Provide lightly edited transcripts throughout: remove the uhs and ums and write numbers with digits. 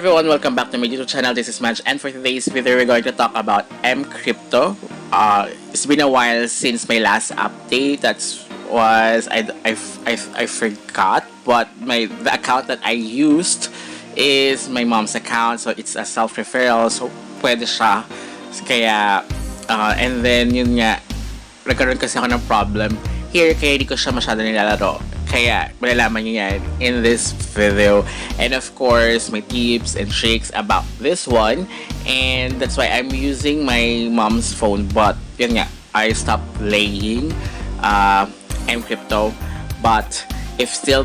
everyone, welcome back to my YouTube channel. This is Madge, and for today's video, we're going to talk about mCrypto. It's been a while since my last update. I forgot, but the account that I used is my mom's account, so it's a self-referral, so pwede siya. Kaya, and then yun nga, nagkaroon kasi ako ng problem here, kaya hindi ko siya masyado nilalaro. Kaya, malalaman nyo yan in this video. And of course, my tips and tricks about this one. And that's why I'm using my mom's phone. But, yun nga, I stopped playing mCrypto. But, if still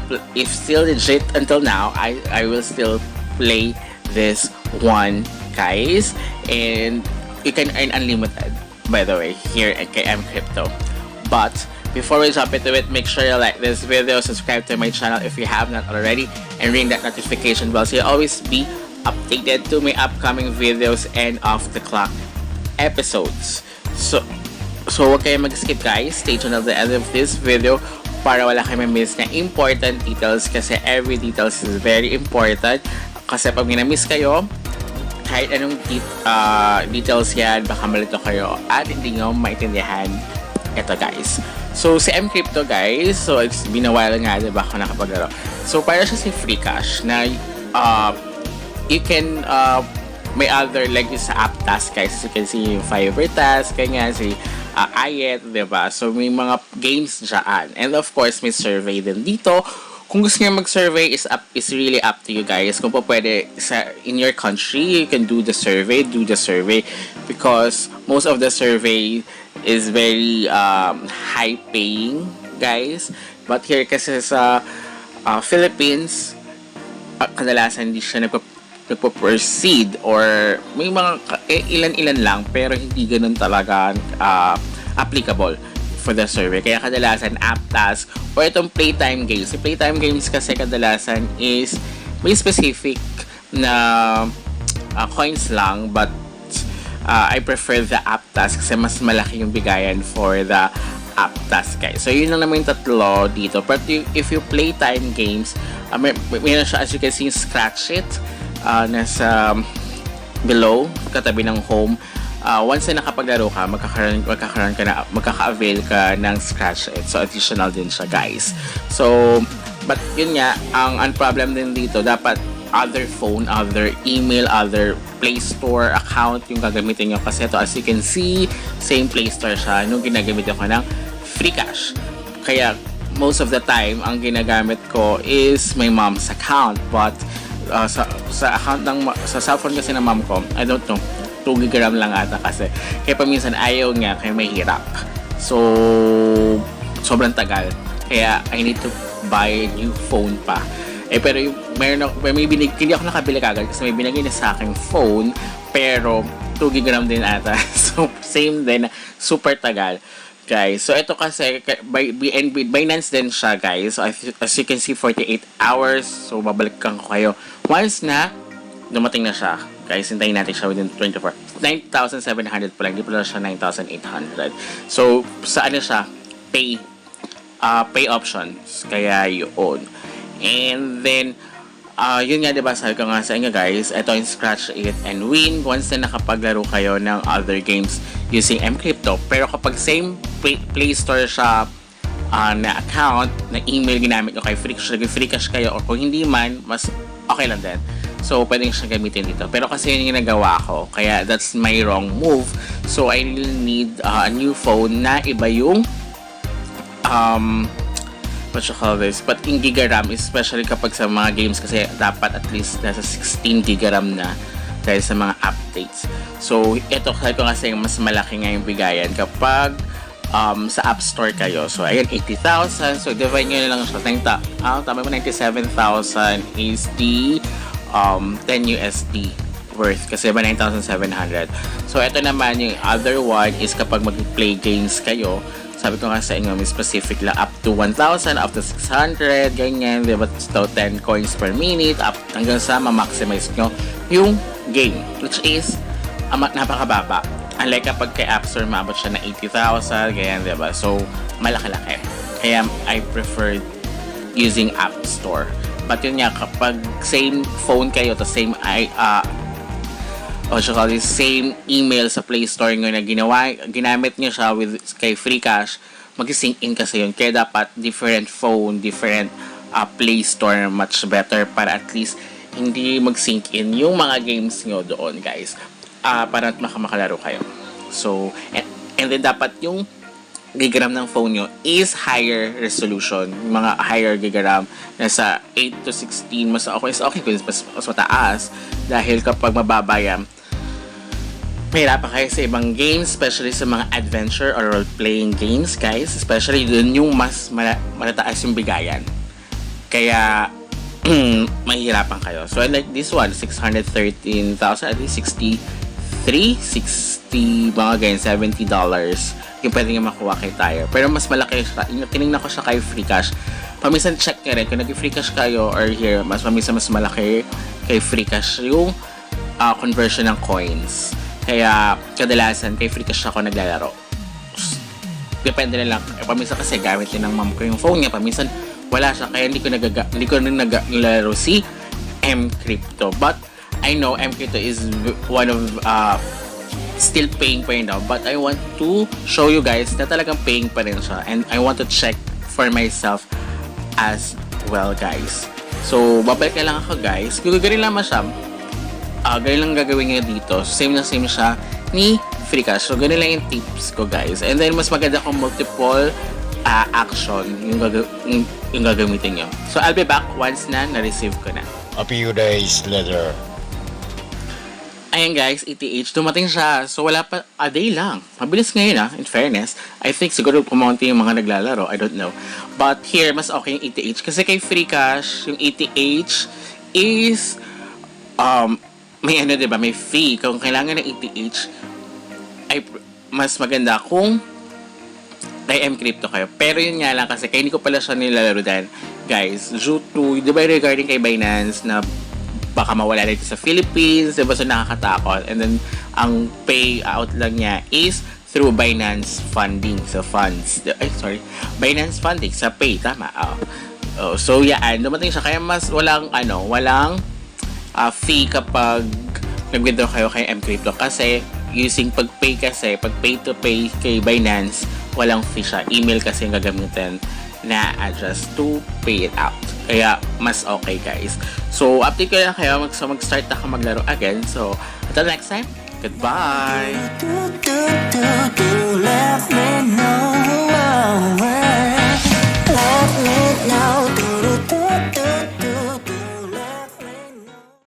legit until now, I will still play this one, guys. And you can earn unlimited, by the way, here at mCrypto. But, before we jump into it, make sure you like this video, subscribe to my channel if you have not already, and ring that notification bell so you'll always be updated to my upcoming videos and off-the-clock episodes. So huwag kayo mag-skip, guys. Stay tuned at the end of this video para wala kayo miss na important details, kasi every details is very important. Kasi pag minamiss kayo, kahit anong details yan, baka malito kayo at hindi nyo maintindihan ito, guys. So, si mCrypto, guys, so it's been a while nga, diba, ako nakapaglaro. So, para siya si free cash na you can, may other, like sa app task, guys. As you can see, yung Fiverr task, kanya, si Ayet, diba? So, may mga games dyan. And of course, may survey din dito. Kung gusto niya mag-survey, is really up to you, guys. Kung po pwede, in your country, you can do the survey. Because most of the survey is very high paying, guys. But here kasi sa Philippines, kadalasan hindi siya nagpo-proceed, or may mga ilan-ilan lang, pero hindi ganun talaga applicable for the survey. Kaya kadalasan app task or itong playtime games. Si playtime games kasi kadalasan is may specific na coins lang, but I prefer the app task kasi mas malaki yung bigayan for the app task, guys. So yun lang naman yung tatlo dito. But if you play time games, mayroon siya, as you can see, scratch it, nasa below, katabi ng home. Once na nakapaglaro ka, magkaka-avail ka ng scratch it. So additional din siya, guys. So, but yun nga, ang problem din dito, dapat other phone, other email, other Play Store account yung gagamitin nyo, kasi ito, as you can see, same Play Store siya nung ginagamit ko ng free cash. Kaya most of the time ang ginagamit ko is my mom's account, but sa account sa cellphone kasi ng mom ko, I don't know, 2 GB lang ata kasi. Kaya paminsan ayaw niya, kaya may hirap. So sobrang tagal. Kaya I need to buy a new phone pa. Pero yung hindi ako nakabili kagad kasi may binigay na sa aking phone, pero 2 GB din ata. So same din, super tagal, guys. So ito kasi by Binance din siya, guys. So as you can see, 48 hours. So babalikan ko kayo once na dumating na siya, guys. Hintayin natin siya within 24. 9,700 pa lang, hindi pala siya 9,800. So sa ano siya, pay options, kaya yun. And then, yun nga, diba, sabi ko nga sa inyo, guys, ito yung scratch it and win once na nakapaglaro kayo ng other games using mCrypto. Pero kapag same Play Store siya na account, na email ginamit nyo kay free cash kayo, or kung hindi man, mas okay lang din. So, pwedeng siya gamitin dito. Pero kasi yun yung ginagawa ko, kaya that's my wrong move. So, I really need a new phone na iba yung what you call this, but in gigaram, especially kapag sa mga games, kasi dapat at least nasa 16 gigaram na dahil sa mga updates. So ito kasi mas malaki nga yung bigayan kapag sa App Store kayo. So ayan, 80,000. So divide nyo na lang siya. Tama mo, 97,000 is the 10 USD worth, kasi ba 9,700. So ito naman yung other one is kapag mag-play games kayo. Sabi ko nga sa inyo, may specific lang up to 1,000, up to 600, ganyan, diba? So 10 coins per minute, up hanggang sa ma-maximize nyo yung game, which is napakababa. Unlike kapag kay App Store, maabot siya na 80,000, ganyan, diba? So malaki-laki. Kaya I prefer using App Store. But yun nga, kapag same phone kayo, to same same email sa Play Store nyo na ginamit nyo siya kay Freecash, mag-sync in kasi yun. Kaya dapat different phone, different Play Store, much better para at least hindi mag-sync in yung mga games nyo doon, guys. Para makakalaro kayo. So, and then dapat yung gigaram ng phone nyo is higher resolution. Mga higher gigaram, nasa 8 to 16, mas okay kung mas mataas. Dahil kapag mababa yan, mahirapan kayo sa ibang games, especially sa mga adventure or role-playing games, guys. Especially dun yung mas matataas yung bigayan. Kaya, mahirapan kayo. So, like this one, 613,000, at least 60, mga ganyan, $70 yung pwede nga makuha kay Tire. Pero mas malaki siya. Tinignan ko siya kay Freecash. Paminsan check nyo rin. Kung nag-Freecash kayo or here, paminsan mas malaki kay Freecash yung conversion ng coins. Kaya kadalasan kay Freecash ako naglalaro. Depende na lang. Paminsan kasi gamit din ng mom ko yung phone niya. Paminsan wala siya. Kaya hindi ko na naglalaro si M-Crypto. But I know M-Crypto is one of still paying pa rin daw, but I want to show you guys na talagang paying pa rin siya, and I want to check for myself as well, guys. So babalik na lang ako, guys. Ganun lang siya, ganun lang gagawin nyo dito. So, same na same siya ni Freecash. So ganun lang yung tips ko, guys. And then mas maganda kung multiple action yung gagamitin nyo. So I'll be back once na na-receive ko na. A few days later. Ayan, guys, ETH, dumating siya. So, wala pa, a day lang. Mabilis ngayon, in fairness. I think siguro pumunti yung mga naglalaro. I don't know. But here, mas okay yung ETH. Kasi kay Freecash, yung ETH is, may diba, may fee. Kung kailangan ng ETH, ay mas maganda kung kay M-Crypto kayo. Pero yun nga lang kasi, kaya hindi ko pala siya nilalaro dahil, guys, due to, diba regarding kay Binance na baka mawala dito sa Philippines, diba? So nakakatakot. And then ang payout lang niya is through Binance funding. So Binance funding sa Pay, tama. So yan, dumating siya, kaya mas walang fee kapag nag-withdraw kayo kay M-Crypto kasi using pag pay to pay kay Binance, walang fee siya. Email kasi yung gagamitin na address to pay it out. Kaya mas okay, guys. So update ko lang kayo mag-start na ako maglaro again. So until next time, goodbye.